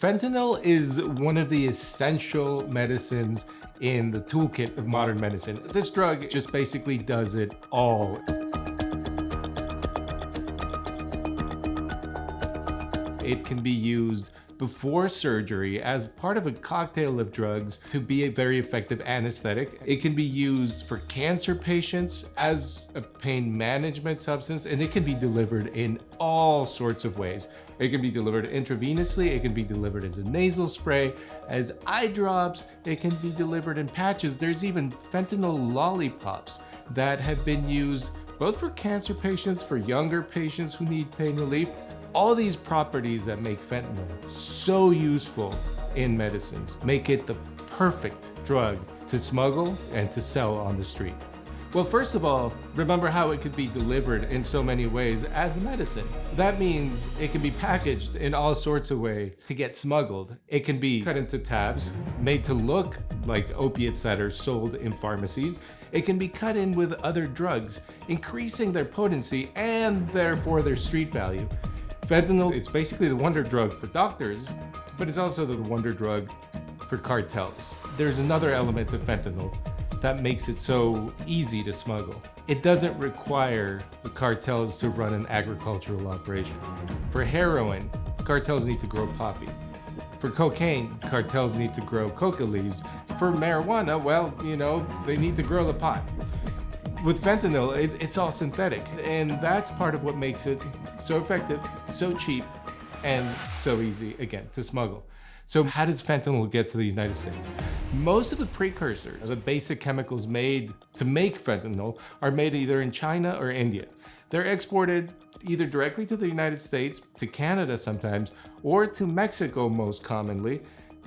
Fentanyl is one of the essential medicines in the toolkit of modern medicine. This drug just basically does it all. It can be used before surgery as part of a cocktail of drugs to be a very effective anesthetic. It can be used for cancer patients as a pain management substance, and it can be delivered in all sorts of ways. It can be delivered intravenously, it can be delivered as a nasal spray, as eye drops, it can be delivered in patches. There's even fentanyl lollipops that have been used both for cancer patients, for younger patients who need pain relief. All these properties that make fentanyl so useful in medicines make it the perfect drug to smuggle and to sell on the street. Well, first of all, remember how it could be delivered in so many ways as a medicine. That means it can be packaged in all sorts of ways to get smuggled. It can be cut into tabs, made to look like opiates that are sold in pharmacies. It can be cut in with other drugs, increasing their potency and therefore their street value. Fentanyl, it's basically the wonder drug for doctors, but it's also the wonder drug for cartels. There's another element of fentanyl that makes it so easy to smuggle. It doesn't require the cartels to run an agricultural operation. For heroin, cartels need to grow poppy. For cocaine, cartels need to grow coca leaves. For marijuana, well, they need to grow the pot. With fentanyl, it's all synthetic, and that's part of what makes it so effective, so cheap, and so easy, again, to smuggle. So how does fentanyl get to the United States? Most of the precursors, the basic chemicals made to make fentanyl, are made either in China or India. They're exported either directly to the United States, to Canada sometimes, or to Mexico most commonly.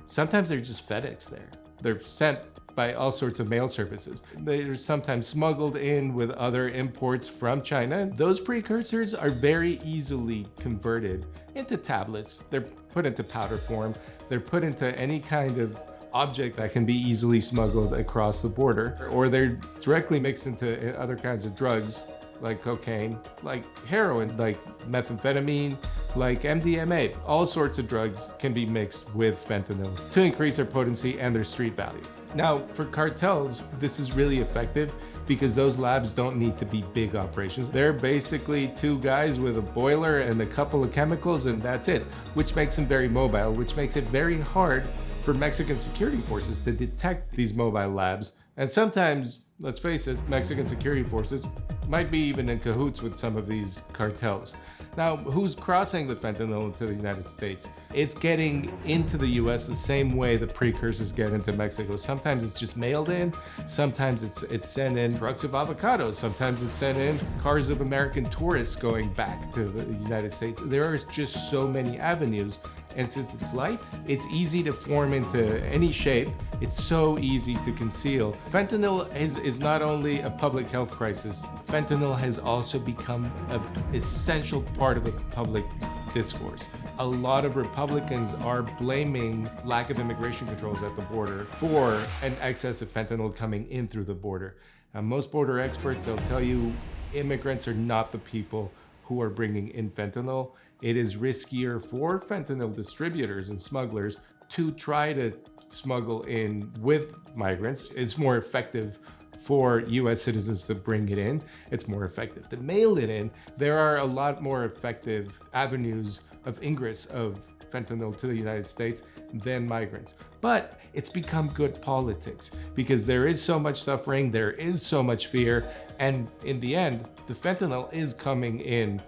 Sometimes they're just FedEx there. They're sent by all sorts of mail services. They're sometimes smuggled in with other imports from China. Those precursors are very easily converted into tablets. They're put into powder form. They're put into any kind of object that can be easily smuggled across the border, or they're directly mixed into other kinds of drugs like cocaine, like heroin, like methamphetamine, like MDMA. All sorts of drugs can be mixed with fentanyl to increase their potency and their street value. Now, for cartels, this is really effective because those labs don't need to be big operations. They're basically two guys with a boiler and a couple of chemicals, and that's it, which makes them very mobile, which makes it very hard for Mexican security forces to detect these mobile labs. And sometimes, let's face it, Mexican security forces might be even in cahoots with some of these cartels. Now, who's crossing the fentanyl into the United States? It's getting into the US the same way the precursors get into Mexico. Sometimes it's just mailed in, sometimes it's sent in trucks of avocados, sometimes it's sent in cars of American tourists going back to the United States. There are just so many avenues. And since it's light, it's easy to form into any shape. It's so easy to conceal. Fentanyl is not only a public health crisis, fentanyl has also become an essential part of the public discourse. A lot of Republicans are blaming lack of immigration controls at the border for an excess of fentanyl coming in through the border. Now, most border experts, they'll tell you immigrants are not the people who are bringing in fentanyl. It is riskier for fentanyl distributors and smugglers to try to smuggle in with migrants. It's more effective for US citizens to bring it in. It's more effective to mail it in. There are a lot more effective avenues of ingress of fentanyl to the United States than migrants. But it's become good politics because there is so much suffering, there is so much fear, and in the end, the fentanyl is coming in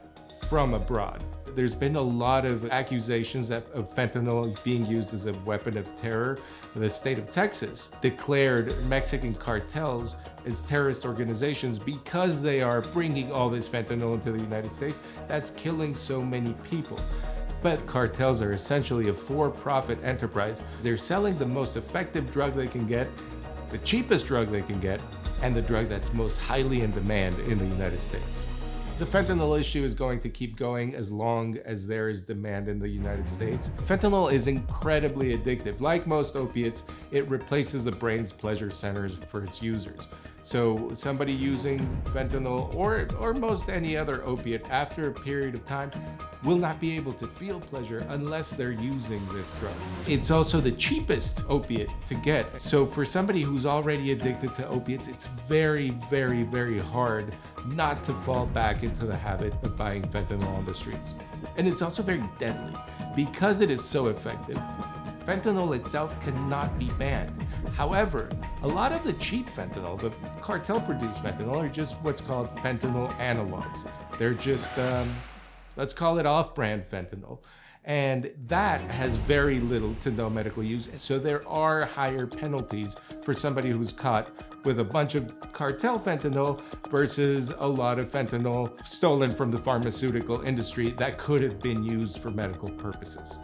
from abroad. There's been a lot of accusations of fentanyl being used as a weapon of terror. The state of Texas declared Mexican cartels as terrorist organizations because they are bringing all this fentanyl into the United States. That's killing so many people. But cartels are essentially a for-profit enterprise. They're selling the most effective drug they can get, the cheapest drug they can get, and the drug that's most highly in demand in the United States. The fentanyl issue is going to keep going as long as there is demand in the United States. Fentanyl is incredibly addictive. Like most opiates, it replaces the brain's pleasure centers for its users. So somebody using fentanyl or most any other opiate after a period of time will not be able to feel pleasure unless they're using this drug. It's also the cheapest opiate to get. So for somebody who's already addicted to opiates, it's very, very, very hard not to fall back into the habit of buying fentanyl on the streets. And it's also very deadly because it is so effective. Fentanyl itself cannot be banned. However, a lot of the cheap fentanyl, the cartel-produced fentanyl, are just what's called fentanyl analogs. They're just, let's call it off-brand fentanyl. And that has very little to no medical use. So there are higher penalties for somebody who's caught with a bunch of cartel fentanyl versus a lot of fentanyl stolen from the pharmaceutical industry that could have been used for medical purposes.